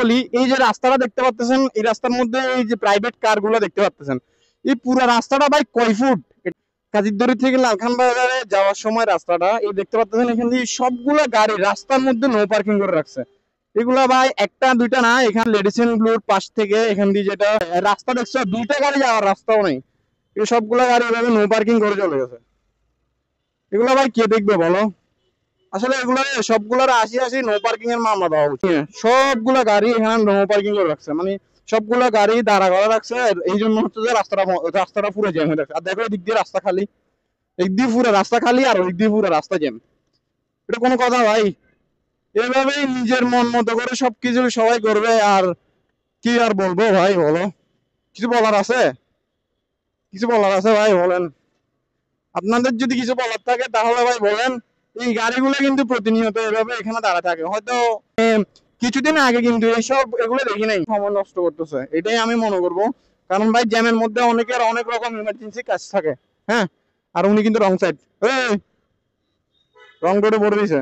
বলি, এই যে রাস্তাটা দেখতে পাচ্ছেন, এই রাস্তার মধ্যে এই যে প্রাইভেট কার গুলো দেখতে পাচ্ছেন, এই পুরো রাস্তাটা ভাই কয় ফুট? কাজীরদড়ি থেকে লালখান বাজারে যাওয়ার সময় রাস্তাটা এই দেখতে পাচ্ছেন, এখান দিয়ে সবগুলা গাড়ি রাস্তার মধ্যে নো পার্কিং করে রাখছে। এগুলা ভাই একটা দুইটা না, এখানে লেডিসিন ব্লুর পাশ থেকে এখান দিয়ে যেটা রাস্তা দেখছো, দুইটা গাড়ি যাওয়ার রাস্তাও নেই। এই সবগুলা গাড়ি এভাবে নো পার্কিং করে চলে গেছে। এগুলা ভাই কে দেখবে বলো? আসলে এগুলো সবগুলোর ৮০ নো পার্কিং এর মামলা দেওয়া উচিত। সবগুলা গাড়ি এখানে নো পার্কিং করে রাখছে, মানে সবগুলা গাড়ি দাঁড়া করা রাখছে। এই জন্য হচ্ছে যে রাস্তাটা পুরো জ্যাম হয়ে রাখছে। আর দেখো এদিক দিয়ে রাস্তা খালি, এদিক দিয়ে পুরো রাস্তা খালি, আর ওই দিয়ে পুরো রাস্তা জ্যাম। এটা কোনো কথা ভাই? এভাবেই নিজের মন মতো করে সবকিছু সবাই করবে, আর কি আর বলবো ভাই বলো? কিছু বলার আছে? কিছু বলার আছে ভাই বলেন? আপনাদের যদি কিছু বলার থাকে তাহলে ভাই বলেন। এই গাড়িগুলো কিন্তু প্রতিনিয়ত এভাবে এখানে দাঁড়া থাকে, হয়তো কিছুদিন আগে কিন্তু এইসব এগুলো দেখি নাই। সময় নষ্ট করতেছে, এটাই আমি মনে করবো। কারণ ভাই জ্যামের মধ্যে অনেকের অনেক রকম ইমার্জেন্সি কাজ থাকে। হ্যাঁ, আর উনি কিন্তু রং সাইড, রং রোডে পড়ে দিয়েছে।